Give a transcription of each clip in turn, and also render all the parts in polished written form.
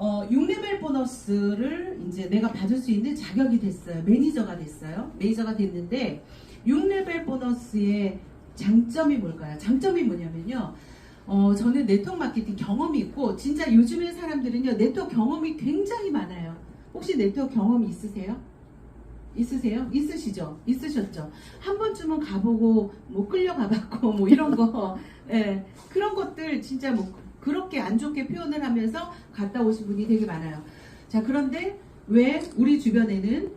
6레벨 보너스를 이제 내가 받을 수 있는 자격이 됐어요. 매니저가 됐어요. 매니저가 됐는데 6레벨 보너스의 장점이 뭘까요? 장점이 뭐냐면요. 저는 네트워크 마케팅 경험이 있고 진짜 요즘의 사람들은요. 네트워크 경험이 굉장히 많아요. 혹시 네트워크 경험이 있으세요? 있으세요? 있으시죠? 있으셨죠? 한 번쯤은 가보고 뭐 끌려가봤고 뭐 이런 거 예, 그런 것들 진짜 뭐 그렇게 안 좋게 표현을 하면서 갔다 오신 분이 되게 많아요. 자, 그런데 왜 우리 주변에는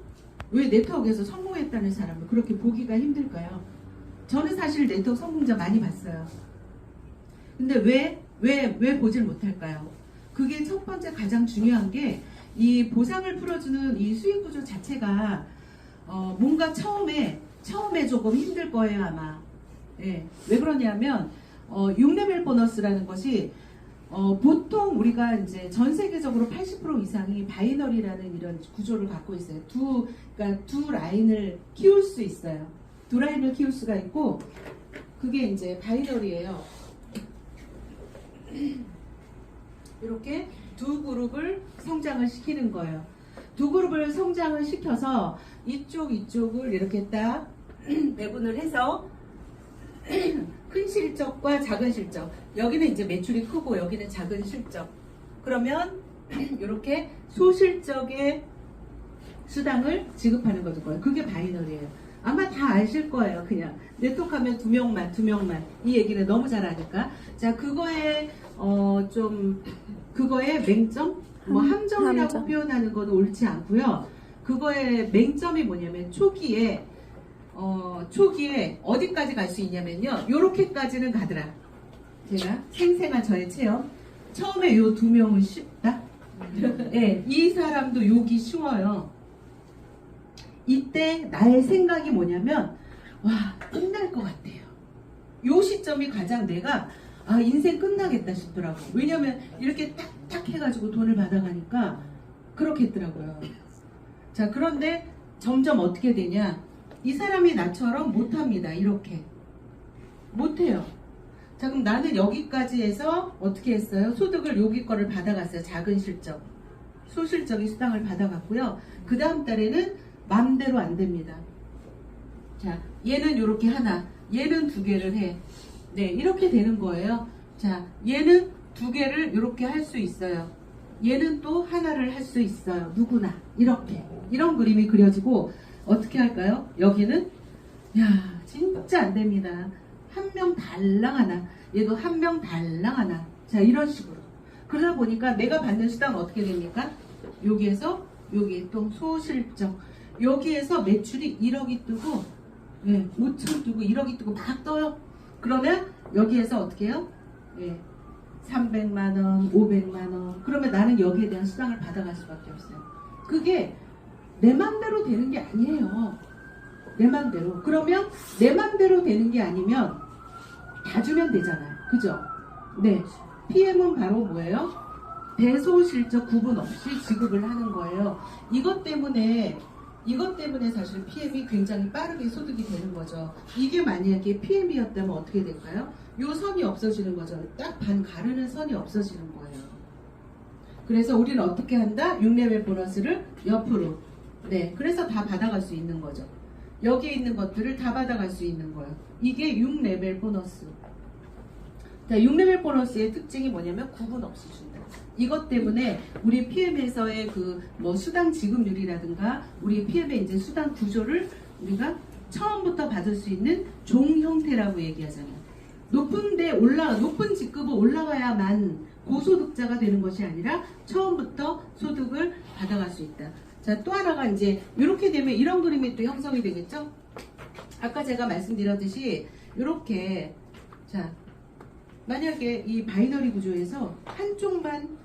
왜 네트워크에서 성공했다는 사람을 그렇게 보기가 힘들까요? 저는 사실 네트워크 성공자 많이 봤어요. 근데 왜 보질 못할까요? 그게 첫 번째 가장 중요한 게 이 보상을 풀어주는 이 수익 구조 자체가 뭔가 처음에 조금 힘들 거예요, 아마. 예. 왜 그러냐면 6레벨 보너스라는 것이 보통 우리가 이제 전 세계적으로 80% 이상이 바이너리라는 이런 구조를 갖고 있어요. 그러니까 두 라인을 키울 수 있어요. 두 라인을 키울 수가 있고 그게 이제 바이너리예요. 이렇게 두 그룹을 성장을 시키는 거예요. 두 그룹을 성장을 시켜서 이쪽을 이렇게 딱 배분을 해서 큰 실적과 작은 실적, 여기는 이제 매출이 크고 여기는 작은 실적, 그러면 이렇게 소실적의 수당을 지급하는 거죠. 그게 바이너리예요. 아마 다 아실 거예요. 그냥 네트워크 하면 두 명만 이 얘기는 너무 잘 아니까. 자, 그거에 그거의 맹점, 뭐 함정이라고 함정. 표현하는 건 옳지 않고요. 그거의 맹점이 뭐냐면 초기에 어디까지 갈 수 있냐면요. 요렇게까지는 가더라. 제가 생생한 저의 체험. 처음에 요 두 명은 쉽다. 네, 이 사람도 욕이 쉬워요. 이때 나의 생각이 뭐냐면 와, 끝날 것 같아요. 요 시점이 가장 내가 인생 끝나겠다 싶더라고. 왜냐면 이렇게 딱딱 해가지고 돈을 받아가니까 그렇게 했더라고요. 자, 그런데 점점 어떻게 되냐, 이 사람이 나처럼 못합니다. 이렇게 못해요. 자, 그럼 나는 여기까지 해서 어떻게 했어요? 소득을 여기 거를 받아갔어요. 작은 실적, 소실적인 수당을 받아갔고요. 그 다음 달에는 맘대로 안 됩니다. 자, 얘는 이렇게 하나, 얘는 두 개를 해. 네, 이렇게 되는 거예요. 자, 얘는 두 개를 이렇게 할 수 있어요. 얘는 또 하나를 할 수 있어요. 누구나 이렇게, 이런 그림이 그려지고 어떻게 할까요? 여기는 야, 진짜 안 됩니다. 한 명 달랑 하나, 얘도 한 명 달랑 하나. 자, 이런 식으로. 그러다 보니까 내가 받는 수당은 어떻게 됩니까? 여기에서 여기 또 소실적, 여기에서 매출이 1억이 뜨고 5천 뜨고 1억이 뜨고 막 떠요. 그러면 여기에서 어떻게 해요? 300만원, 500만원. 그러면 나는 여기에 대한 수당을 받아갈 수밖에 없어요. 그게 내 맘대로 되는 게 아니에요. 내 맘대로. 그러면 내 맘대로 되는 게 아니면 다 주면 되잖아요. 그죠? 네. PM은 바로 뭐예요? 대소실적 구분 없이 지급을 하는 거예요. 이것 때문에 사실 PM이 굉장히 빠르게 소득이 되는 거죠. 이게 만약에 PM이었다면 어떻게 될까요? 요 선이 없어지는 거죠. 딱 반 가르는 선이 없어지는 거예요. 그래서 우리는 어떻게 한다? 6레벨 보너스를 옆으로. 네, 그래서 다 받아갈 수 있는 거죠. 여기에 있는 것들을 다 받아갈 수 있는 거예요. 이게 6레벨 보너스. 자, 6레벨 보너스의 특징이 뭐냐면 구분 없이 준다. 이것 때문에 우리 PM에서의 뭐 수당 지급률이라든가 우리 PM의 이제 수당 구조를 우리가 처음부터 받을 수 있는 종 형태라고 얘기하잖아요. 높은 직급을 올라가야만 고소득자가 되는 것이 아니라 처음부터 소득을 받아갈 수 있다. 자, 또 하나가 이제 이렇게 되면 이런 그림이 또 형성이 되겠죠? 아까 제가 말씀드렸듯이 이렇게, 자, 만약에 이 바이너리 구조에서 한쪽만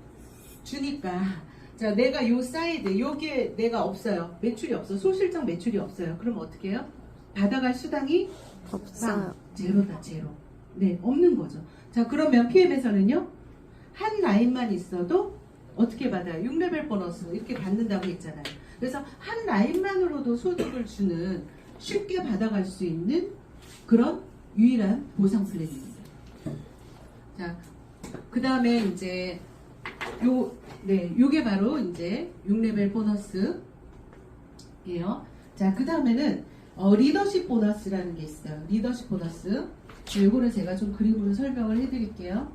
주니까, 자, 내가 요 사이드, 여기에 내가 없어요. 매출이 없어. 소실적 매출이 없어요. 그럼 어떻게 해요? 받아갈 수당이 없어요. 제로다, 제로. 네, 없는 거죠. 자, 그러면 PM에서는요, 한 라인만 있어도 어떻게 받아요? 6레벨 보너스 이렇게 받는다고 했잖아요. 그래서 한 라인만으로도 소득을 주는, 쉽게 받아갈 수 있는 그런 유일한 보상 플랜입니다. 자, 그 다음에 이제 네, 요게 바로 이제 6레벨 보너스예요. 자, 그 다음에는 리더십 보너스라는 게 있어요. 리더십 보너스. 요거를 제가 좀 그림으로 설명을 해드릴게요.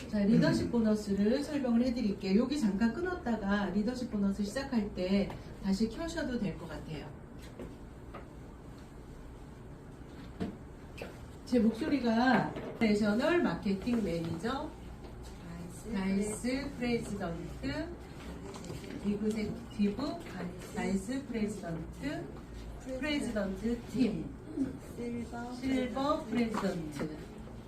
자, 리더십 보너스를 설명을 해드릴게요. 여기 잠깐 끊었다가 리더십 보너스 시작할 때 다시 켜셔도 될 것 같아요. 제 목소리가 내셔널 마케팅 매니저, 바이스 프레지던트, 이그제큐티브, 바이스 프레지던트, 프레지던트 팀, 실버 프레지던트,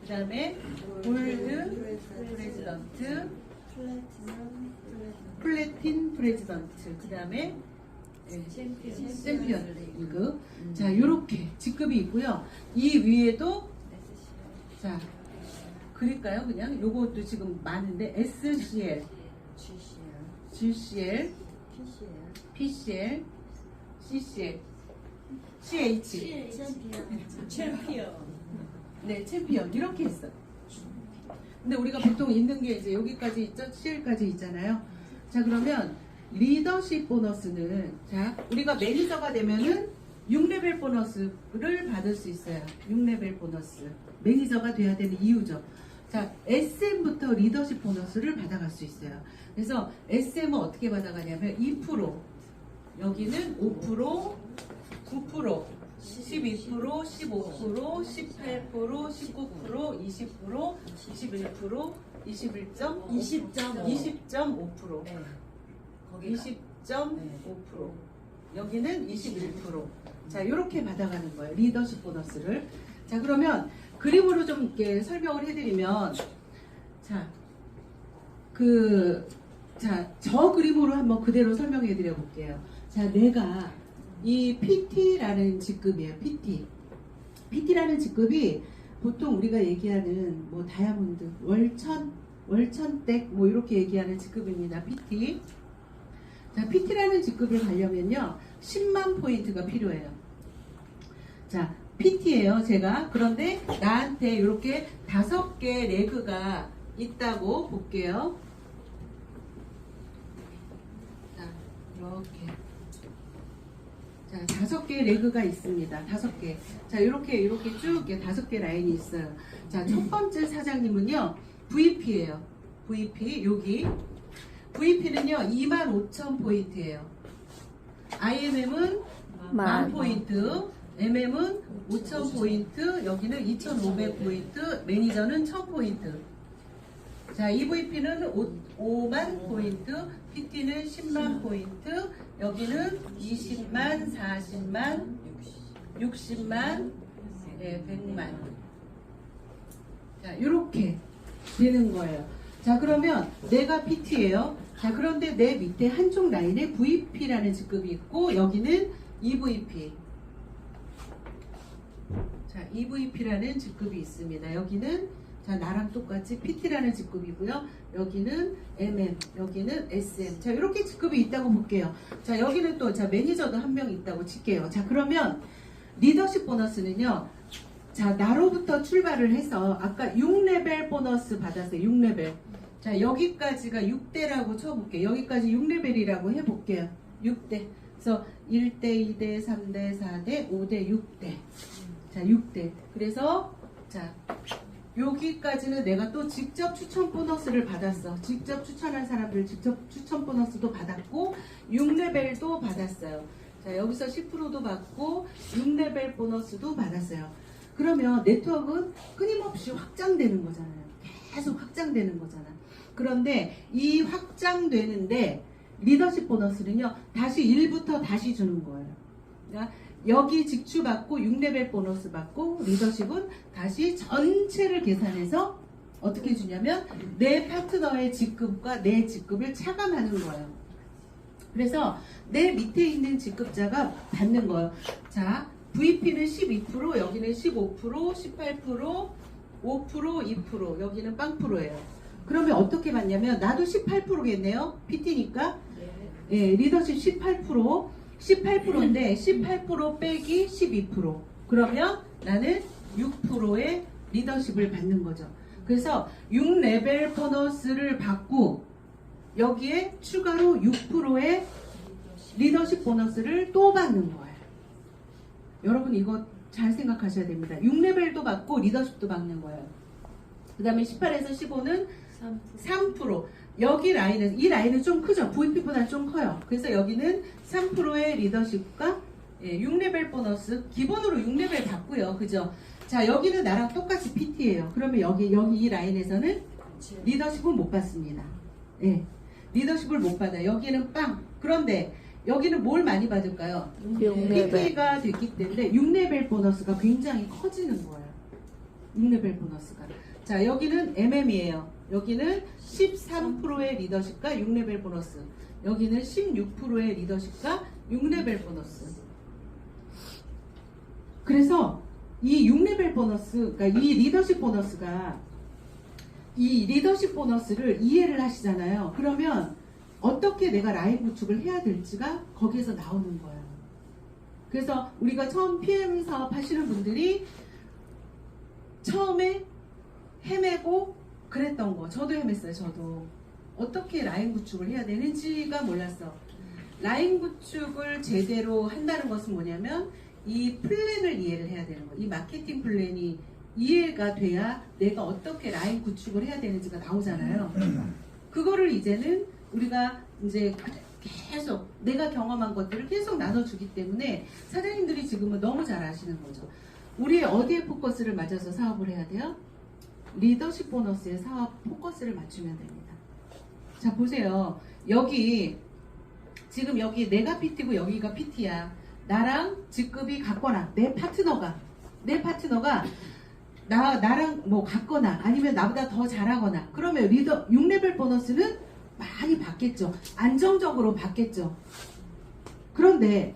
그 다음에 골드 프레지던트, 플래틴 프레지던트, 그 다음에 챔피언 리그. 자, 요렇게 직급이 있고요. 이 위에도, 자, 그릴까요? 그냥 요것도 지금 많은데 SCL, GCL, PCL, CCL, CH, 챔피언. 네, 챔피언 이렇게 했어요. 근데 우리가 보통 있는 게 이제 여기까지 있죠? CL까지 있잖아요. 자, 그러면 리더십 보너스는, 자, 우리가 매니저가 되면은 6레벨 보너스를 받을 수 있어요. 6레벨 보너스. 매니저가 돼야 되는 이유죠. 자, SM부터 리더십 보너스를 받아갈 수 있어요. 그래서 SM은 어떻게 받아가냐면 2%, 여기는 5%, 9%, 12%, 15%, 18%, 19%, 20%, 21%, 20.5%, 20.5%, 여기는 21%. 자, 이렇게 받아가는 거예요. 리더십 보너스를. 자, 그러면 그림으로 좀 이렇게 설명을 해드리면, 자, 저 그림으로 한번 그대로 설명해 드려 볼게요. 자, 내가 이 PT라는 직급이에요. PT라는 직급이 보통 우리가 얘기하는 뭐 다이아몬드, 월천댁 뭐 이렇게 얘기하는 직급입니다. PT. 자, PT라는 직급을 가려면요 10만 포인트가 필요해요. 자, PT예요, 제가. 그런데 나한테 이렇게 5개 레그가 있다고 볼게요. 자, 이렇게. 자, 5개 레그가 있습니다. 5개. 자, 이렇게 쭉 5개 라인이 있어요. 자, 첫 번째 사장님은요, VP예요. VP, 여기. VP는요, 25,000포인트예요. IMM은 10,000포인트, MM은 5,000포인트, 여기는 2,500포인트, 매니저는 1,000포인트. 자, EVP는 5만 포인트, PT는 10만 포인트, 여기는 20만, 40만, 60만, 네, 100만. 자, 이렇게 되는 거예요. 자, 그러면 내가 PT예요. 자, 그런데 내 밑에 한쪽 라인에 VP라는 직급이 있고, 여기는 EVP. 자, EVP라는 직급이 있습니다. 여기는, 자, 나랑 똑같이 PT라는 직급이고요. 여기는 MM, 여기는 SM. 자, 이렇게 직급이 있다고 볼게요. 자, 여기는 또, 자, 매니저도 한 명 있다고 칠게요. 자, 그러면 리더십 보너스는요. 자, 나로부터 출발을 해서 아까 6레벨 보너스 받았어요. 6레벨. 자, 여기까지가 6대라고 쳐볼게요. 여기까지 6레벨이라고 해볼게요. 6대. 그래서 1대, 2대, 3대, 4대, 5대, 6대. 자, 6대. 그래서, 자, 여기까지는 내가 또 직접 추천 보너스를 받았어. 직접 추천한 사람들 직접 추천 보너스도 받았고 6레벨도 받았어요. 자, 여기서 10%도 받고 6레벨 보너스도 받았어요. 그러면 네트워크는 끊임없이 확장되는 거잖아요. 계속 확장되는 거잖아. 그런데 이 확장되는데 리더십 보너스는요, 다시 1부터 다시 주는 거예요. 그러니까 여기 직주 받고 6레벨 보너스 받고 리더십은 다시 전체를 계산해서 어떻게 주냐면 내 파트너의 직급과 내 직급을 차감하는 거예요. 그래서 내 밑에 있는 직급자가 받는 거예요. 자, VP는 12%, 여기는 15%, 18%, 5%, 2%, 여기는 빵프로예요. 그러면 어떻게 받냐면 나도 18%겠네요. PT니까. 예, 리더십 18%인데 18% 빼기 12%. 그러면 나는 6%의 리더십을 받는 거죠. 그래서 6레벨 보너스를 받고 여기에 추가로 6%의 리더십 보너스를 또 받는 거예요. 여러분 이거 잘 생각하셔야 됩니다. 6레벨도 받고 리더십도 받는 거예요. 그 다음에 18에서 15는 3%. 여기 라인은, 이 라인은 좀 크죠? VP보다 좀 커요. 그래서 여기는 3%의 리더십과 6레벨 보너스, 기본으로 6레벨 받고요. 그죠? 자, 여기는 나랑 똑같이 PT예요. 그러면 여기 이 라인에서는 리더십은 못 받습니다. 예. 리더십을 못 받아요. 여기는 빵. 그런데 여기는 뭘 많이 받을까요? 6레벨. PT가 됐기 때문에 6레벨 보너스가 굉장히 커지는 거예요. 6레벨 보너스가. 자, 여기는 MM이에요. 여기는 13%의 리더십과 6레벨 보너스. 여기는 16%의 리더십과 6레벨 보너스. 그래서 이 6레벨 보너스, 그러니까 이 리더십 보너스가, 이 리더십 보너스를 이해를 하시잖아요. 그러면 어떻게 내가 라인 구축을 해야 될지가 거기에서 나오는 거예요. 그래서 우리가 처음 PM 사업 하시는 분들이 처음에 헤매고 그랬던 거, 저도 헤맸어요. 저도 어떻게 라인 구축을 해야 되는지가 몰랐어. 라인 구축을 제대로 한다는 것은 뭐냐면 이 플랜을 이해를 해야 되는 거예요. 이 마케팅 플랜이 이해가 돼야 내가 어떻게 라인 구축을 해야 되는지가 나오잖아요. 그거를 이제는 우리가 이제 계속 내가 경험한 것들을 계속 나눠주기 때문에 사장님들이 지금은 너무 잘 아시는 거죠. 우리 어디에 포커스를 맞춰서 사업을 해야 돼요? 리더십 보너스에 사업 포커스를 맞추면 됩니다. 자, 보세요. 여기 지금 여기 내가 PT고 여기가 PT야. 나랑 직급이 같거나 내 파트너가 나랑 뭐 같거나 아니면 나보다 더 잘하거나 그러면 리더 6레벨 보너스는 많이 받겠죠. 안정적으로 받겠죠. 그런데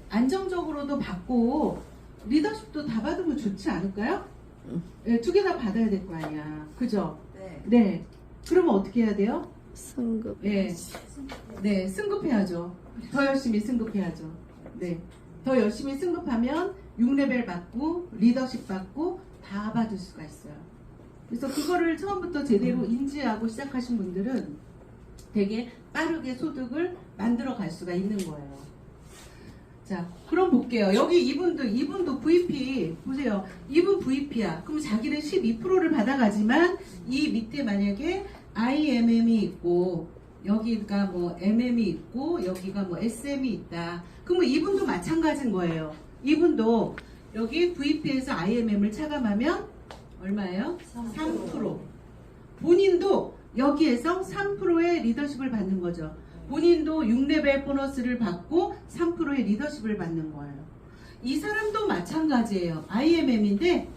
안정적으로도 받고 리더십도 다 받으면 좋지 않을까요? 네, 두 개 다 받아야 될 거 아니야. 그죠? 네. 그러면 어떻게 해야 돼요? 승급. 네. 네, 승급해야죠. 더 열심히 승급해야죠. 네. 더 열심히 승급하면 6레벨 받고 리더십 받고 다 받을 수가 있어요. 그래서 그거를 처음부터 제대로 인지하고 시작하신 분들은 되게 빠르게 소득을 만들어 갈 수가 있는 거예요. 자, 그럼 볼게요. 여기 이분도 VP 보세요. 이분 VP야. 그럼 자기는 12%를 받아가지만 이 밑에 만약에 IMM이 있고 여기가 뭐 MM이 있고 여기가 뭐 SM이 있다. 그러면 이분도 마찬가지인 거예요. 이분도 여기 VP에서 IMM을 차감하면 얼마예요? 3%. 본인도 여기에서 3%의 리더십을 받는 거죠. 본인도 6레벨 보너스를 받고 3%의 리더십을 받는 거예요. 이 사람도 마찬가지예요. IMM인데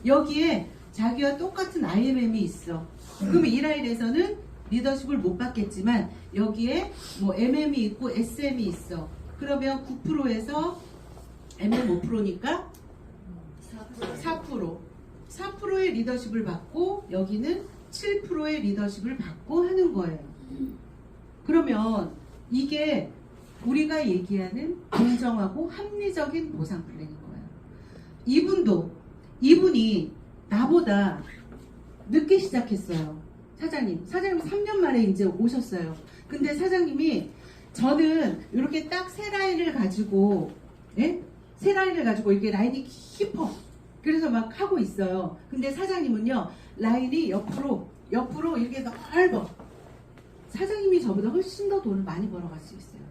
여기에 자기와 똑같은 IMM이 있어. 그러면 이 라인에서는 리더십을 못 받겠지만 여기에 뭐 MM이 있고 SM이 있어. 그러면 9%에서 MM 5%니까 4%. 4%의 리더십을 받고 여기는 7%의 리더십을 받고 하는 거예요. 그러면 이게 우리가 얘기하는 공정하고 합리적인 보상 플랜인 거예요. 이분이 나보다 늦게 시작했어요. 사장님 3년 만에 이제 오셨어요. 근데 사장님이 저는 이렇게 딱 세 라인을 가지고 세 라인을 가지고 이게 라인이 깊어. 그래서 막 하고 있어요. 근데 사장님은요 라인이 옆으로 이렇게 넓어. 사장님이 저보다 훨씬 더 돈을 많이 벌어갈 수 있어요.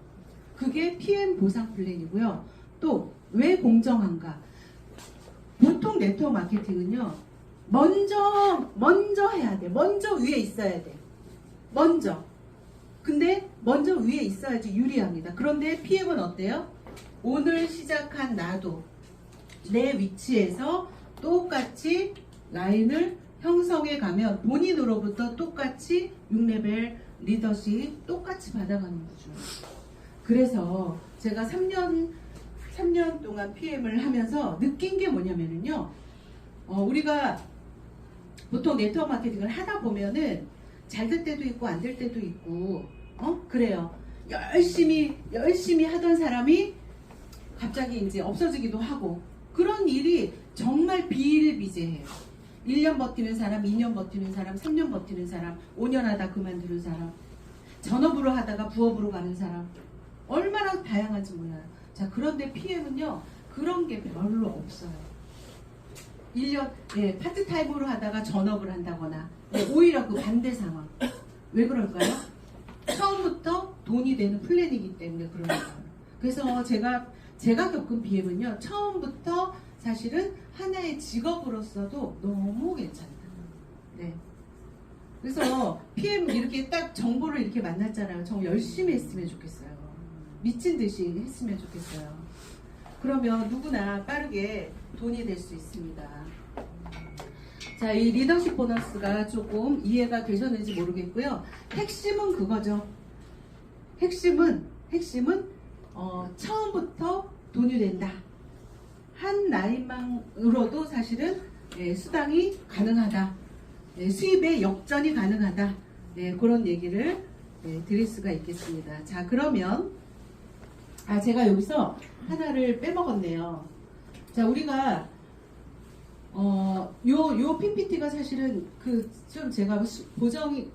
그게 PM 보상 플랜이고요. 또 왜 공정한가? 보통 네트워크 마케팅은요 먼저 해야 돼. 먼저 위에 있어야 돼. 근데 먼저 위에 있어야지 유리합니다. 그런데 PM은 어때요? 오늘 시작한 나도 내 위치에서 똑같이 라인을 형성해 가면 본인으로부터 똑같이 6레벨 리더십 똑같이 받아가는 거죠. 그래서 제가 3년 동안 PM을 하면서 느낀 게 뭐냐면요. 우리가 보통 네트워크 마케팅을 하다 보면은 잘 될 때도 있고 안 될 때도 있고 그래요. 열심히 하던 사람이 갑자기 이제 없어지기도 하고 그런 일이 정말 비일비재해요. 1년 버티는 사람, 2년 버티는 사람, 3년 버티는 사람, 5년 하다 그만두는 사람, 전업으로 하다가 부업으로 가는 사람, 얼마나 다양한지 몰라요. 자, 그런데 PM은요, 그런 게 별로 없어요. 1년, 파트타임으로 하다가 전업을 한다거나, 오히려 그 반대 상황. 왜 그럴까요? 처음부터 돈이 되는 플랜이기 때문에 그런 거예요. 그래서 제가 겪은 PM은요, 처음부터 사실은 하나의 직업으로서도 너무 괜찮다. 네. 그래서 PM 이렇게 딱 정보를 이렇게 만났잖아요. 정말 열심히 했으면 좋겠어요. 미친 듯이 했으면 좋겠어요. 그러면 누구나 빠르게 돈이 될 수 있습니다. 자, 이 리더십 보너스가 조금 이해가 되셨는지 모르겠고요. 핵심은 그거죠. 핵심은 처음부터 돈이 된다. 한 나이만으로도 사실은 수당이 가능하다. 수입의 역전이 가능하다. 그런 얘기를 드릴 수가 있겠습니다. 자, 그러면 제가 여기서 하나를 빼먹었네요. 자, 우리가 요 PPT가 사실은 좀 제가 보정이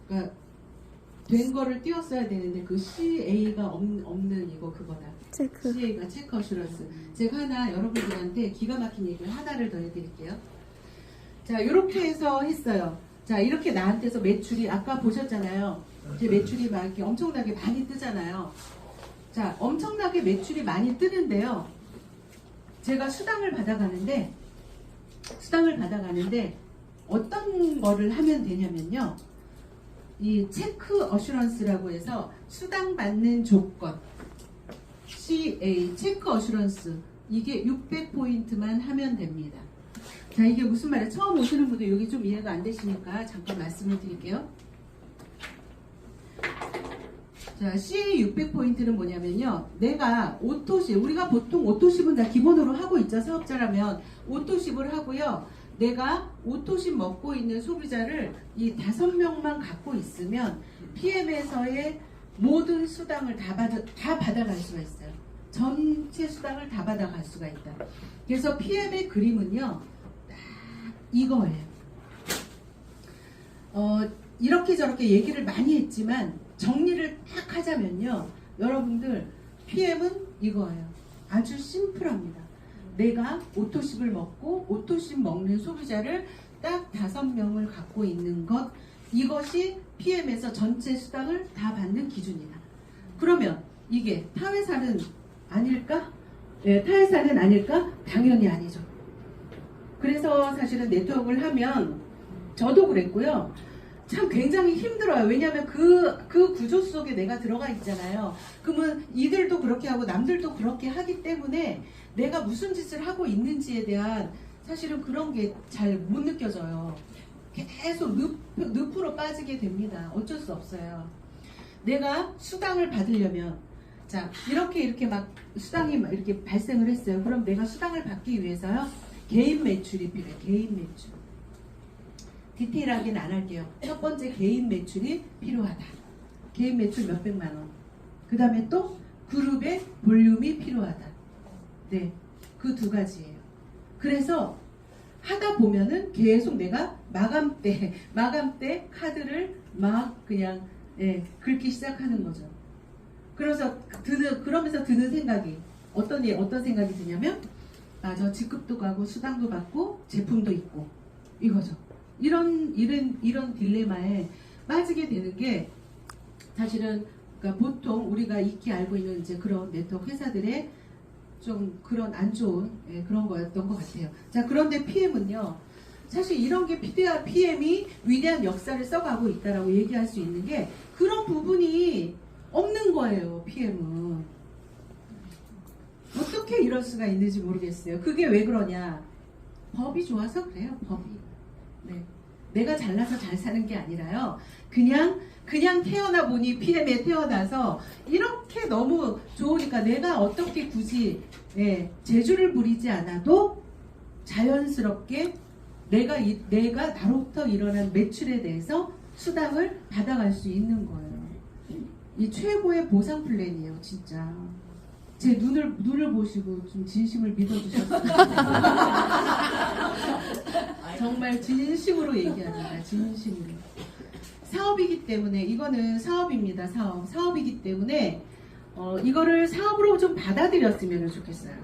된 거를 띄웠어야 되는데 그 CA가 없는 이거 그거다. 체크. CA가 체크 어슈런스. 제가 하나 여러분들한테 기가 막힌 얘기를 하나를 더 해드릴게요. 자, 이렇게 해서 했어요. 자, 이렇게 나한테서 매출이 아까 보셨잖아요. 이제 매출이 막 이렇게 엄청나게 많이 뜨잖아요. 자, 엄청나게 매출이 많이 뜨는데요. 제가 수당을 받아가는데 어떤 거를 하면 되냐면요. 이 체크 어슈런스라고 해서 수당 받는 조건 CA 체크 어슈런스 이게 600포인트만 하면 됩니다. 자, 이게 무슨 말이에요? 처음 오시는 분들 여기 좀 이해가 안 되시니까 잠깐 말씀을 드릴게요. 자, CA 600포인트는 뭐냐면요. 내가 오토십, 우리가 보통 오토십은 다 기본으로 하고 있죠. 사업자라면 오토십을 하고요. 내가 오토십 먹고 있는 소비자를 이 5명만 갖고 있으면 PM에서의 모든 수당을 다 받아갈 수가 있어요. 전체 수당을 다 받아갈 수가 있다. 그래서 PM의 그림은요. 딱 이거예요. 이렇게 저렇게 얘기를 많이 했지만 정리를 딱 하자면요. 여러분들 PM은 이거예요. 아주 심플합니다. 내가 오토십을 먹고 오토십 먹는 소비자를 딱 5명을 갖고 있는 것, 이것이 PM에서 전체 수당을 다 받는 기준이다. 그러면 이게 타회사는 아닐까? 타회사는 아닐까? 당연히 아니죠. 그래서 사실은 네트워크를 하면 저도 그랬고요. 참 굉장히 힘들어요. 왜냐하면 그 구조 속에 내가 들어가 있잖아요. 그러면 이들도 그렇게 하고 남들도 그렇게 하기 때문에 내가 무슨 짓을 하고 있는지에 대한 사실은 그런 게 잘 못 느껴져요. 계속 늪으로 빠지게 됩니다. 어쩔 수 없어요. 내가 수당을 받으려면 자, 이렇게 막 수당이 막 이렇게 발생을 했어요. 그럼 내가 수당을 받기 위해서요. 개인 매출이 필요해요. 개인 매출. 디테일하게는 안 할게요. 첫 번째 개인 매출이 필요하다. 개인 매출 몇백만 원. 그 다음에 또 그룹의 볼륨이 필요하다. 네, 그 두 가지예요. 그래서 하다 보면은 계속 내가 마감 때 카드를 막 그냥 긁기 시작하는 거죠. 그러면서 드는 생각이 어떤 생각이 드냐면 저 직급도 가고 수당도 받고 제품도 있고 이거죠. 이런 딜레마에 빠지게 되는 게 사실은 그러니까 보통 우리가 익히 알고 있는 이제 그런 네트워크 회사들의 좀 그런 안 좋은 그런 거였던 것 같아요. 자, 그런데 PM은요. 사실 이런 게 PM이 위대한 역사를 써가고 있다라고 얘기할 수 있는 게 그런 부분이 없는 거예요. PM은. 어떻게 이럴 수가 있는지 모르겠어요. 그게 왜 그러냐. 법이 좋아서 그래요. 법이. 네. 내가 잘나서 잘 사는 게 아니라요. 그냥 태어나 보니 PM에 태어나서 이렇게 너무 좋으니까 내가 어떻게 굳이 재주를 부리지 않아도 자연스럽게 내가 나로부터 일어난 매출에 대해서 수당을 받아갈 수 있는 거예요. 이 최고의 보상 플랜이에요, 진짜. 제 눈을 보시고 좀 진심을 믿어주셨으면 좋겠어요. 정말 진심으로 얘기합니다. 진심으로. 사업이기 때문에 이거는 사업입니다. 사업이기 때문에 이거를 사업으로 좀 받아들였으면 좋겠어요.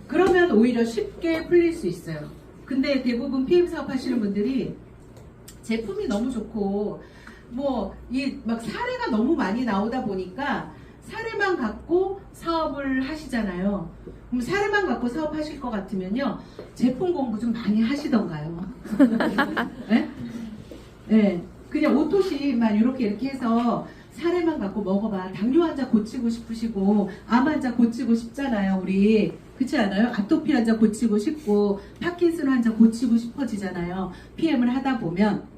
그러면 오히려 쉽게 풀릴 수 있어요. 근데 대부분 PM 사업 하시는 분들이 제품이 너무 좋고 뭐 이 막 사례가 너무 많이 나오다 보니까 사례만 갖고 사업을 하시잖아요. 그럼 사례만 갖고 사업하실 것 같으면요, 제품 공부 좀 많이 하시던가요. 네? 네. 그냥 오토시만 이렇게 해서 사례만 갖고 먹어봐. 당뇨 환자 고치고 싶으시고 암 환자 고치고 싶잖아요. 우리 그렇지 않아요? 아토피 환자 고치고 싶고 파킨슨 환자 고치고 싶어지잖아요. PM을 하다 보면.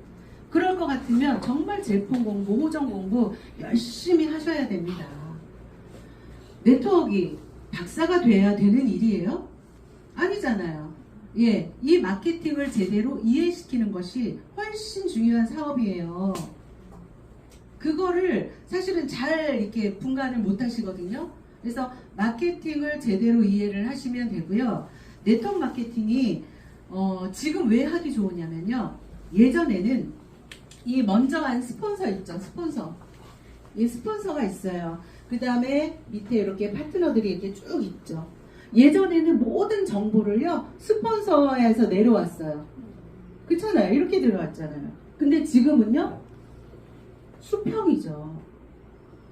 그럴 것 같으면 정말 제품 공부, 호정 공부 열심히 하셔야 됩니다. 네트워크 박사가 돼야 되는 일이에요? 아니잖아요. 예, 이 마케팅을 제대로 이해시키는 것이 훨씬 중요한 사업이에요. 그거를 사실은 잘 이렇게 분간을 못 하시거든요. 그래서 마케팅을 제대로 이해를 하시면 되고요. 네트워크 마케팅이 지금 왜 하기 좋으냐면요. 예전에는 이 먼저 한 스폰서 있죠. 스폰서. 이 스폰서가 있어요. 그 다음에 밑에 이렇게 파트너들이 이렇게 쭉 있죠. 예전에는 모든 정보를요, 스폰서에서 내려왔어요. 그렇잖아요. 이렇게 들어왔잖아요. 근데 지금은요, 수평이죠.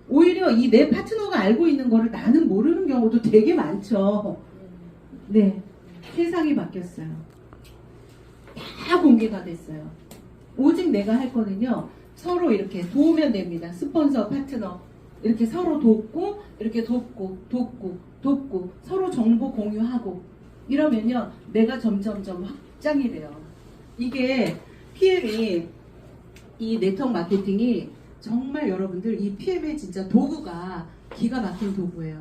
오히려 이 내 파트너가 알고 있는 거를 나는 모르는 경우도 되게 많죠. 네. 세상이 바뀌었어요. 다 공개가 됐어요. 오직 내가 할 거는요, 서로 이렇게 도우면 됩니다. 스폰서, 파트너. 이렇게 서로 돕고, 이렇게 돕고, 서로 정보 공유하고, 이러면요, 내가 점점점 확장이 돼요. 이게 PM이, 이 네트워크 마케팅이 정말 여러분들 이 PM의 진짜 도구가 기가 막힌 도구예요.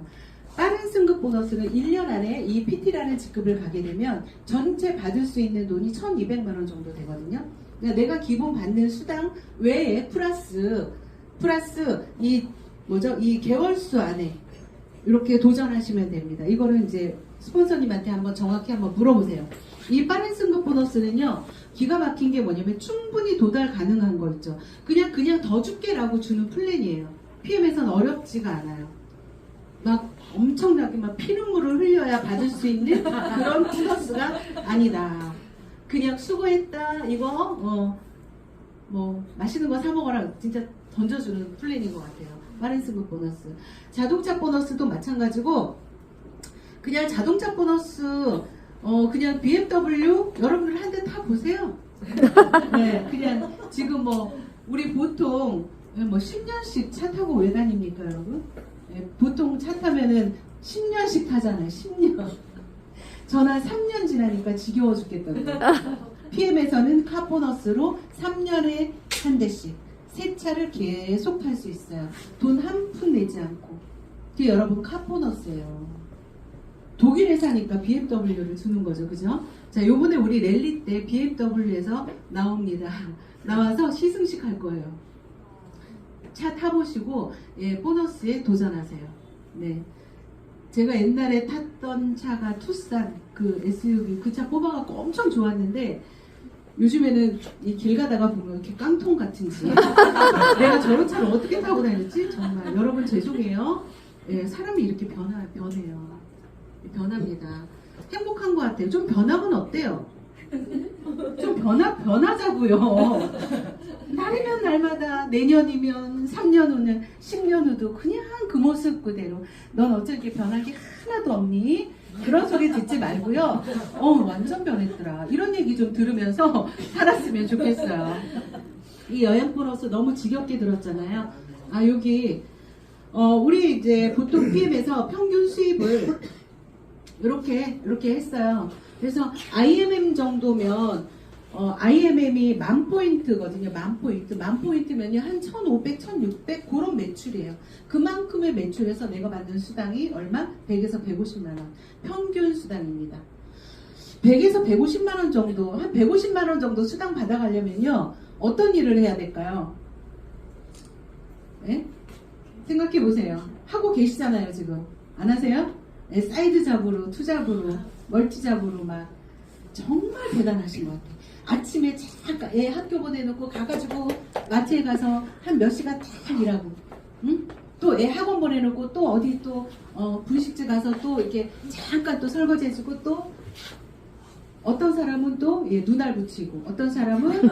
빠른 승급 보너스는 1년 안에 이 PT라는 직급을 가게 되면 전체 받을 수 있는 돈이 1,200만 원 정도 되거든요. 그러니까 내가 기본 받는 수당 외에 플러스 이 개월수 안에 이렇게 도전하시면 됩니다. 이거는 이제 스폰서님한테 한번 정확히 한번 물어보세요. 이 빠른 승급 보너스는요, 기가 막힌 게 뭐냐면 충분히 도달 가능한 거 있죠. 그냥 더 줄게라고 주는 플랜이에요. PM에서는 어렵지가 않아요. 막 엄청나게 막 피눈물을 흘려야 받을 수 있는 그런 보너스가 아니다. 그냥 수고했다, 이거 뭐 맛있는 거 사 먹어라, 진짜 던져주는 플랜인 것 같아요. 빠른 승급 보너스. 자동차 보너스도 마찬가지고, 그냥 자동차 보너스 그냥 BMW 여러분들 한 대 타 보세요. 네, 그냥 지금 뭐 우리 보통 뭐 10년씩 차 타고 왜 다닙니까, 여러분? 네, 보통 차 타면은 10년씩 타잖아요. 10년. 전화 3년 지나니까 지겨워 죽겠다고요. PM에서는 카 보너스로 3년에 한 대씩 새 차를 계속 탈 수 있어요. 돈 한 푼 내지 않고. 그게 여러분 카 보너스예요. 독일 회사니까 BMW를 주는 거죠. 그죠? 자, 요번에 우리 랠리 때 BMW에서 나옵니다. 나와서 시승식 할 거예요. 차 타보시고, 예, 보너스에 도전하세요. 네. 제가 옛날에 탔던 차가 투싼 그 SUV, 그 차 뽑아갖고 엄청 좋았는데, 요즘에는 이 길 가다가 보면 이렇게 깡통 같은지 내가 저런 차를 어떻게 타고 다녔지? 정말 여러분 죄송해요. 예, 사람이 이렇게 변해요. 변합니다. 행복한 것 같아요. 좀 변하면 어때요? 좀 변하자고요. 날이면 날마다, 내년이면 3년 후는 10년 후도 그냥 그 모습 그대로. 넌 어째 이렇게 변한 게 하나도 없니? 그런 소리 듣지 말고요. 완전 변했더라. 이런 얘기 좀 들으면서 살았으면 좋겠어요. 이 여행 보너스 너무 지겹게 들었잖아요. 아, 여기 우리 이제 보통 PM에서 평균 수입을 이렇게 했어요. 그래서 IMM 정도면 IMM이 10,000포인트거든요. 10,000포인트. 10,000포인트면요. 한 1,500, 1,600 그런 매출이에요. 그만큼의 매출에서 내가 받는 수당이 얼마? 100에서 150만 원. 평균 수당입니다. 100에서 150만 원 정도, 한 150만 원 정도 수당 받아가려면요. 어떤 일을 해야 될까요? 네? 생각해 보세요. 하고 계시잖아요, 지금. 안 하세요? 네, 사이드 잡으로, 투잡으로, 멀티 잡으로 막 정말 대단하신 것 같아요. 아침에 잠깐 애 학교 보내놓고 가가지고 마트에 가서 한 몇 시간 딱 일하고, 응? 또 애 학원 보내놓고 또 어디 또 분식집 가서 또 이렇게 잠깐 또 설거지 해주고, 또 어떤 사람은 또 눈알 붙이고, 어떤 사람은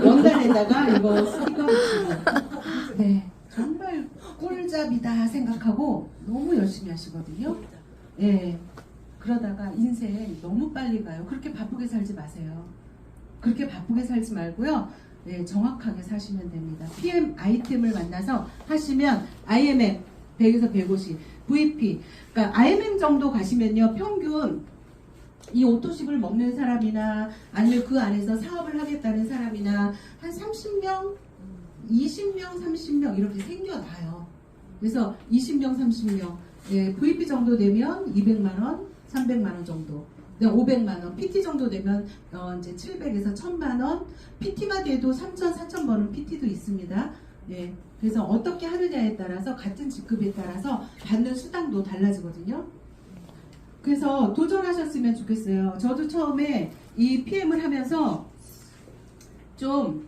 원단에다가 이거 스티커 붙이고. 네, 정말 꿀잡이다 생각하고 너무 열심히 하시거든요. 예. 그러다가 인생 너무 빨리 가요. 그렇게 바쁘게 살지 마세요. 그렇게 바쁘게 살지 말고요. 네, 정확하게 사시면 됩니다. PM 아이템을 만나서 하시면 IMM 100에서 150, VP, 그러니까 IMM 정도 가시면요, 평균 이 오토십을 먹는 사람이나 아니면 그 안에서 사업을 하겠다는 사람이나 한 30명, 20명, 30명 이렇게 생겨나요. 그래서 20명, 30명, VP 정도 되면 200만원, 300만원 정도, 500만원, PT 정도 되면 이제 700에서 1000만원, PT가 돼도 3,000, 4,000번은 PT도 있습니다. 네, 그래서 어떻게 하느냐에 따라서 같은 직급에 따라서 받는 수당도 달라지거든요. 그래서 도전하셨으면 좋겠어요. 저도 처음에 이 PM을 하면서 좀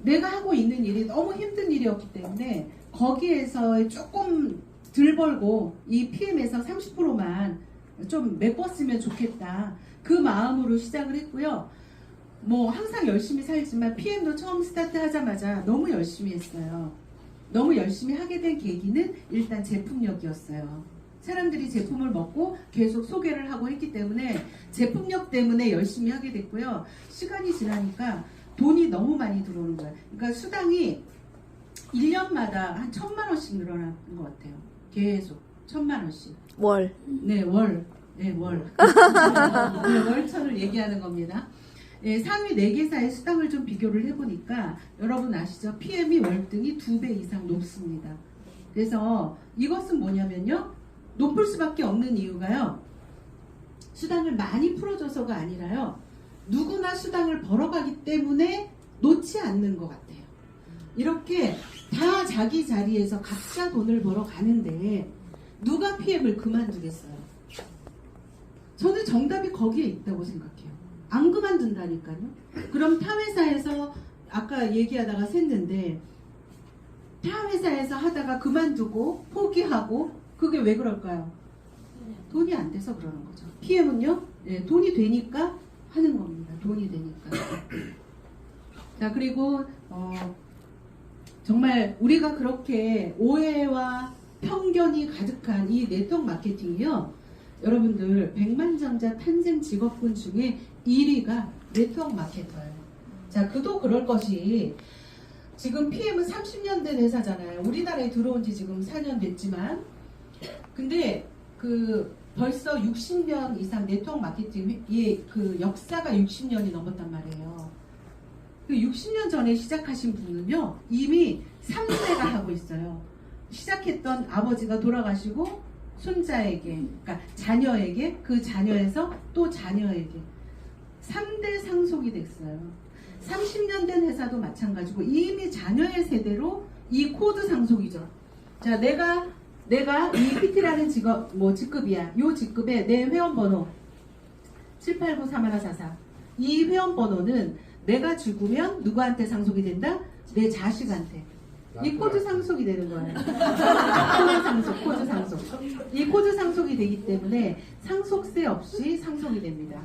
내가 하고 있는 일이 너무 힘든 일이었기 때문에 거기에서 조금 덜 벌고 이 PM에서 30%만 좀 메꿨으면 좋겠다. 그 마음으로 시작을 했고요. 뭐 항상 열심히 살지만 PM도 처음 스타트 하자마자 너무 열심히 했어요. 너무 열심히 하게 된 계기는 일단 제품력이었어요. 사람들이 제품을 먹고 계속 소개를 하고 했기 때문에 제품력 때문에 열심히 하게 됐고요. 시간이 지나니까 돈이 너무 많이 들어오는 거예요. 그러니까 수당이 1년마다 한 1,000만원씩 늘어나는 것 같아요. 계속 1,000만원씩. 월. 네, 월. 네, 월. 네, 월천을 얘기하는 겁니다. 네, 상위 4개사의 수당을 좀 비교를 해보니까 여러분 아시죠? PM이 월등히 2배 이상 높습니다. 그래서 이것은 뭐냐면요, 높을 수밖에 없는 이유가요, 수당을 많이 풀어줘서가 아니라요, 누구나 수당을 벌어가기 때문에 놓지 않는 것 같아요. 이렇게 다 자기 자리에서 각자 돈을 벌어가는데 누가 PM을 그만두겠어요? 저는 정답이 거기에 있다고 생각해요. 안 그만둔다니까요. 그럼 타 회사에서 아까 얘기하다가 샜는데, 타 회사에서 하다가 그만두고 포기하고, 그게 왜 그럴까요? 돈이 안 돼서 그러는 거죠. PM은요, 네, 돈이 되니까 하는 겁니다. 돈이 되니까. 자, 그리고 정말 우리가 그렇게 오해와 편견이 가득한 이 네트워크 마케팅이요, 여러분들 백만장자 탄생 직업군 중에 1위가 네트워크 마케터예요. 자, 그도 그럴 것이, 지금 PM은 30년 된 회사잖아요. 우리나라에 들어온 지 지금 4년 됐지만, 근데 벌써 60년 이상 네트워크 마케팅의 그 역사가 60년이 넘었단 말이에요. 그 60년 전에 시작하신 분은요, 이미 3세가 하고 있어요. 시작했던 아버지가 돌아가시고 손자에게, 그러니까 자녀에게, 그 자녀에서 또 자녀에게 3대 상속이 됐어요. 30년 된 회사도 마찬가지고 이미 자녀의 세대로 이 코드 상속이죠. 자, 내가 이 PT라는 직급이야. 이 직급에 내 회원번호 7893144. 이 회원번호는 내가 죽으면 누구한테 상속이 된다? 내 자식한테. 이 코드 상속이 되는 거예요. 코드 상속. 이 코드 상속이 되기 때문에 상속세 없이 상속이 됩니다.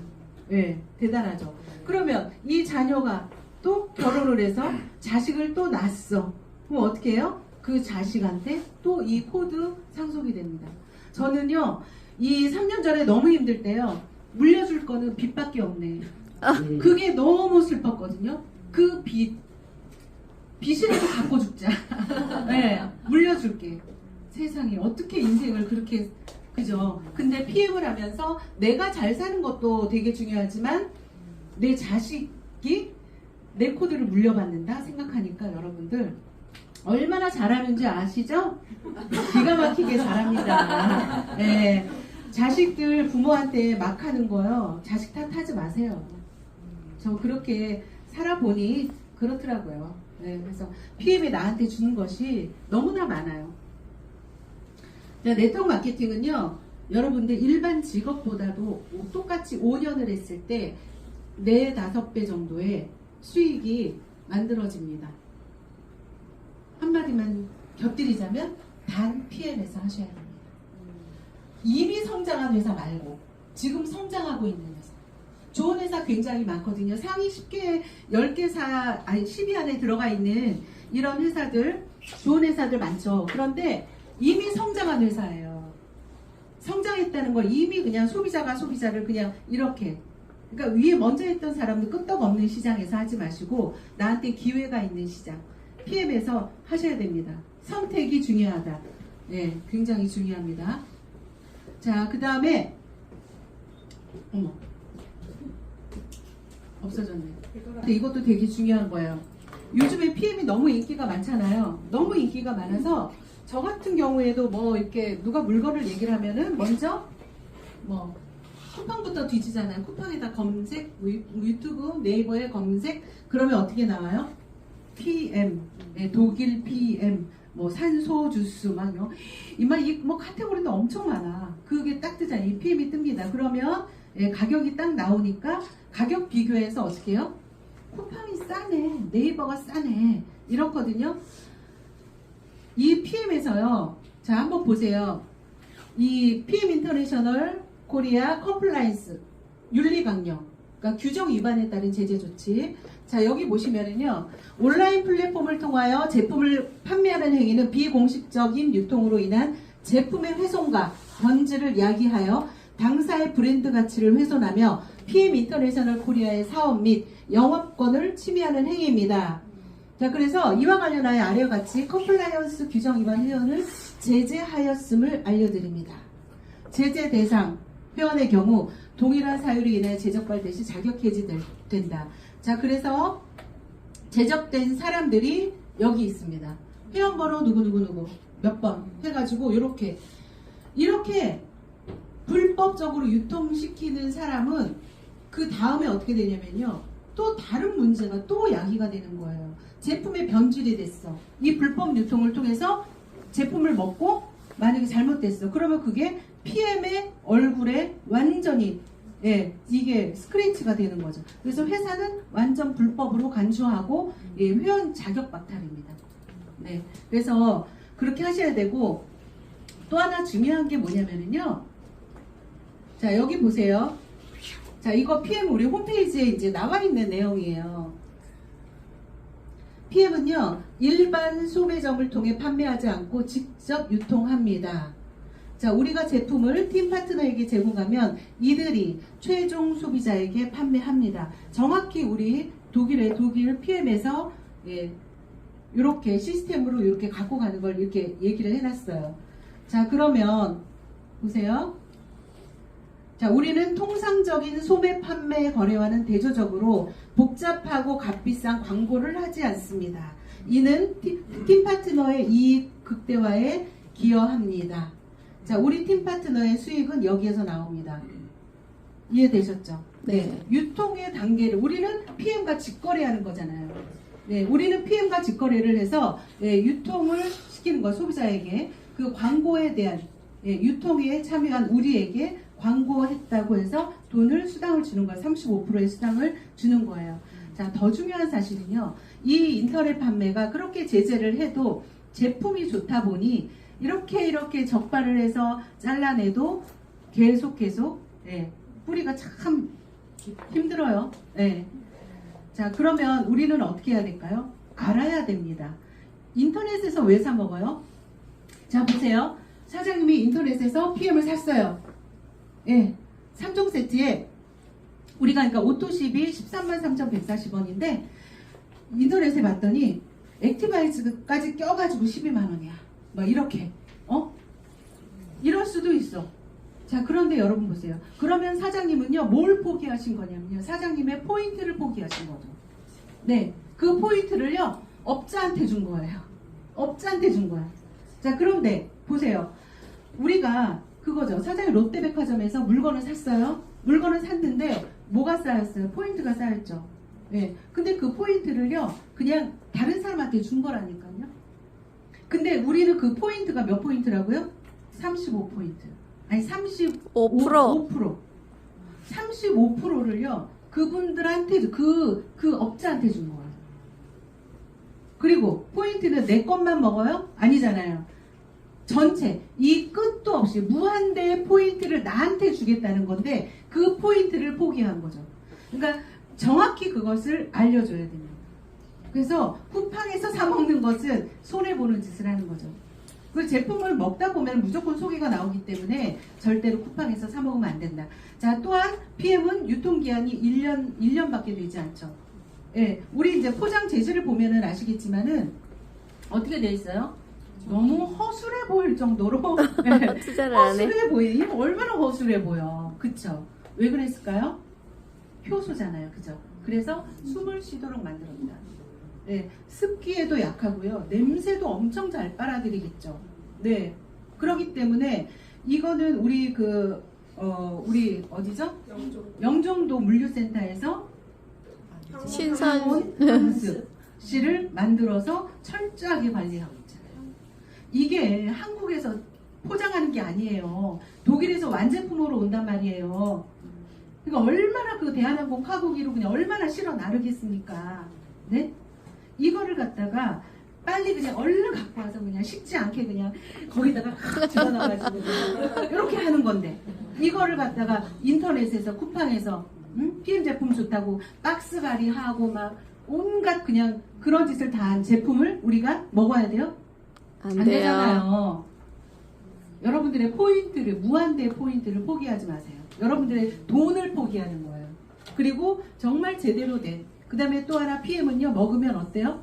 네, 대단하죠. 그러면 이 자녀가 또 결혼을 해서 자식을 또 낳았어. 그럼 어떻게 해요? 그 자식한테 또 이 코드 상속이 됩니다. 저는요, 이 3년 전에 너무 힘들 때요, 물려줄 거는 빚밖에 없네. 그게 너무 슬펐거든요. 그 빚이라도 갖고 죽자. 네, 물려줄게. 세상에 어떻게 인생을 그렇게, 그죠? 근데 PM을 하면서 내가 잘 사는 것도 되게 중요하지만 내 자식이 내 코드를 물려받는다 생각하니까 여러분들 얼마나 잘하는지 아시죠? 기가 막히게 잘합니다. 네, 자식들 부모한테 막 하는 거요, 자식 탓하지 마세요. 저 그렇게 살아보니 그렇더라고요. 네, 그래서 PM이 나한테 주는 것이 너무나 많아요. 네트워크 마케팅은요, 여러분들 일반 직업보다도 똑같이 5년을 했을 때 4, 5배 정도의 수익이 만들어집니다. 한마디만 곁들이자면 단 PM에서 하셔야 됩니다. 이미 성장한 회사 말고 지금 성장하고 있는 회사. 좋은 회사 굉장히 많거든요. 상위 10개, 10개 아니 10위 안에 들어가 있는 이런 회사들, 좋은 회사들 많죠. 그런데 이미 성장한 회사예요. 성장했다는 걸 이미 그냥 소비자가 소비자를 그냥 이렇게, 그러니까 위에 먼저 했던 사람도 끄떡없는 시장에서 하지 마시고 나한테 기회가 있는 시장, PM에서 하셔야 됩니다. 선택이 중요하다. 네, 굉장히 중요합니다. 자, 그 다음에 어머 없어졌네. 근데 이것도 되게 중요한 거예요. 요즘에 PM이 너무 인기가 많잖아요. 너무 인기가 많아서 저 같은 경우에도 뭐 이렇게 누가 물건을 얘기를 하면은 먼저 뭐 쿠팡부터 뒤지잖아요. 쿠팡에다 검색, 유튜브, 네이버에 검색, 그러면 어떻게 나와요? PM, 네, 독일 PM, 뭐 산소 주스, 막요. 뭐 카테고리는 엄청 많아. 그게 딱 뜨잖아요. 이 PM이 뜹니다. 그러면 예, 가격이 딱 나오니까 가격 비교해서 어떻게 해요? 쿠팡이 싸네, 네이버가 싸네, 이렇거든요. 이 PM에서요, 자 한번 보세요. 이 PM 인터내셔널 코리아 컴플라이언스 윤리강령, 그러니까 규정 위반에 따른 제재 조치. 자 여기 보시면은요, 온라인 플랫폼을 통하여 제품을 판매하는 행위는 비공식적인 유통으로 인한 제품의 훼손과 번지를 야기하여 당사의 브랜드 가치를 훼손하며 PM 인터내셔널 코리아의 사업 및 영업권을 침해하는 행위입니다. 자, 그래서 이와 관련하여 아래와 같이 컴플라이언스 규정 위반 회원을 제재하였음을 알려드립니다. 제재 대상 회원의 경우 동일한 사유로 인해 제적발될 시 자격 해지된다. 자, 그래서 제적된 사람들이 여기 있습니다. 회원번호 누구누구누구 몇 번 해가지고 이렇게 불법적으로 유통시키는 사람은 그 다음에 어떻게 되냐면요, 또 다른 문제가 또 야기가 되는 거예요. 제품에 변질이 됐어. 이 불법 유통을 통해서 제품을 먹고 만약에 잘못됐어. 그러면 그게 PM의 얼굴에 완전히 이게 스크래치가 되는 거죠. 그래서 회사는 완전 불법으로 간주하고 회원 자격 박탈입니다. 네, 그래서 그렇게 하셔야 되고, 또 하나 중요한 게 뭐냐면요. 자, 여기 보세요. 자, 이거 PM 우리 홈페이지에 이제 나와 있는 내용이에요. PM은요, 일반 소매점을 통해 판매하지 않고 직접 유통합니다. 자, 우리가 제품을 팀 파트너에게 제공하면 이들이 최종 소비자에게 판매합니다. 정확히 우리 독일 PM에서 이렇게 시스템으로 이렇게 갖고 가는 걸 이렇게 얘기를 해놨어요. 자, 그러면 보세요. 자, 우리는 통상적인 소매 판매 거래와는 대조적으로 복잡하고 값비싼 광고를 하지 않습니다. 이는 팀 파트너의 이익 극대화에 기여합니다. 자, 우리 팀 파트너의 수익은 여기에서 나옵니다. 이해되셨죠? 네. 유통의 단계를, 우리는 PM과 직거래하는 거잖아요. 네, 우리는 PM과 직거래를 해서 유통을 시키는 거, 소비자에게 그 광고에 대한 유통에 참여한 우리에게 광고했다고 해서 돈을, 수당을 주는 거예요. 35%의 수당을 주는 거예요. 자, 더 중요한 사실은요, 이 인터넷 판매가 그렇게 제재를 해도 제품이 좋다 보니 이렇게 적발을 해서 잘라내도 계속 뿌리가 참 힘들어요. 자, 그러면 우리는 어떻게 해야 될까요? 알아야 됩니다. 인터넷에서 왜 사 먹어요? 자, 보세요. 사장님이 인터넷에서 PM을 샀어요. 3종 세트에 우리가 그러니까 오토십이 133,140원인데 인터넷에 봤더니 액티바이즈까지 껴가지고 12만원이야. 막 이렇게 이럴 수도 있어. 자, 그런데 여러분 보세요. 그러면 사장님은요, 뭘 포기하신 거냐면요, 사장님의 포인트를 포기하신 거죠. 네, 그 포인트를요 업자한테 준 거예요. 업자한테 준 거야. 자, 그런데 보세요. 우리가 그거죠. 사장님 롯데백화점에서 물건을 샀어요. 물건을 샀는데 뭐가 쌓였어요? 포인트가 쌓였죠. 네. 근데 그 포인트를요, 그냥 다른 사람한테 준 거라니까요. 근데 우리는 그 포인트가 몇 포인트라고요? 35포인트. 아니 35%. 35%를요 그분들한테 그 업자한테 준 거예요. 그리고 포인트는 내 것만 먹어요? 아니잖아요. 전체 이 끝도 없이 무한대의 포인트를 나한테 주겠다는 건데 그 포인트를 포기한 거죠. 그러니까 정확히 그것을 알려줘야 됩니다. 그래서 쿠팡에서 사 먹는 것은 손해보는 짓을 하는 거죠. 그 제품을 먹다 보면 무조건 소개가 나오기 때문에 절대로 쿠팡에서 사 먹으면 안 된다. 자, 또한 PM은 유통기한이 1년밖에 되지 않죠. 예, 우리 이제 포장 재질을 보면은 아시겠지만은 어떻게 돼 있어요? 너무 허술해 보일 정도로 예, 투자를 안 해. 허술해 보이. 얼마나 허술해 보여. 그쵸? 왜 그랬을까요? 효소잖아요. 그죠? 그래서 숨을 쉬도록 만들었다. 네, 습기에도 약하고요. 냄새도 엄청 잘 빨아들이겠죠. 네. 그렇기 때문에 이거는 우리 우리 어디죠? 영종도 물류센터에서 신선 향수 씨를 만들어서 철저하게 관리하고 있잖아요. 이게 한국에서 포장하는 게 아니에요. 독일에서 완제품으로 온단 말이에요. 그러니까 얼마나 그 대한항공 카고기로 그냥 얼마나 실어 나르겠습니까? 네? 이거를 갖다가 빨리 그냥 얼른 갖고 와서 그냥 식지 않게 그냥 거기다가 확 집어넣어가지고 이렇게 하는 건데 이거를 갖다가 인터넷에서 쿠팡에서 PM 제품 좋다고 박스 발이하고 막 온갖 그냥 그런 짓을 다 한 제품을 우리가 먹어야 돼요? 안 안 돼요. 되잖아요. 여러분들의 포인트를 무한대의 포인트를 포기하지 마세요. 여러분들의 돈을 포기하는 거예요. 그리고 정말 제대로 된 그 다음에 또 하나 PM은요 먹으면 어때요?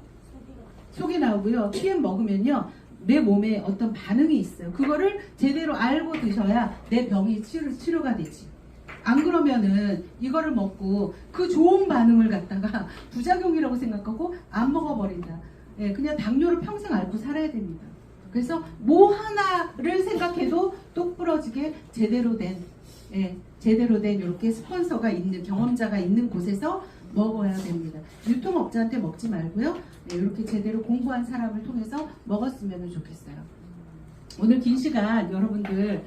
속이 나오고요. PM 먹으면요 내 몸에 어떤 반응이 있어요. 그거를 제대로 알고 드셔야 내 병이 치료가 되지. 안 그러면은 이거를 먹고 그 좋은 반응을 갖다가 부작용이라고 생각하고 안 먹어버린다. 예, 그냥 당뇨를 평생 앓고 살아야 됩니다. 그래서 뭐 하나를 생각해도 똑부러지게 제대로 된 이렇게 스폰서가 있는 경험자가 있는 곳에서 먹어야 됩니다. 유통업자한테 먹지 말고요. 네, 이렇게 제대로 공부한 사람을 통해서 먹었으면 좋겠어요. 오늘 긴 시간 여러분들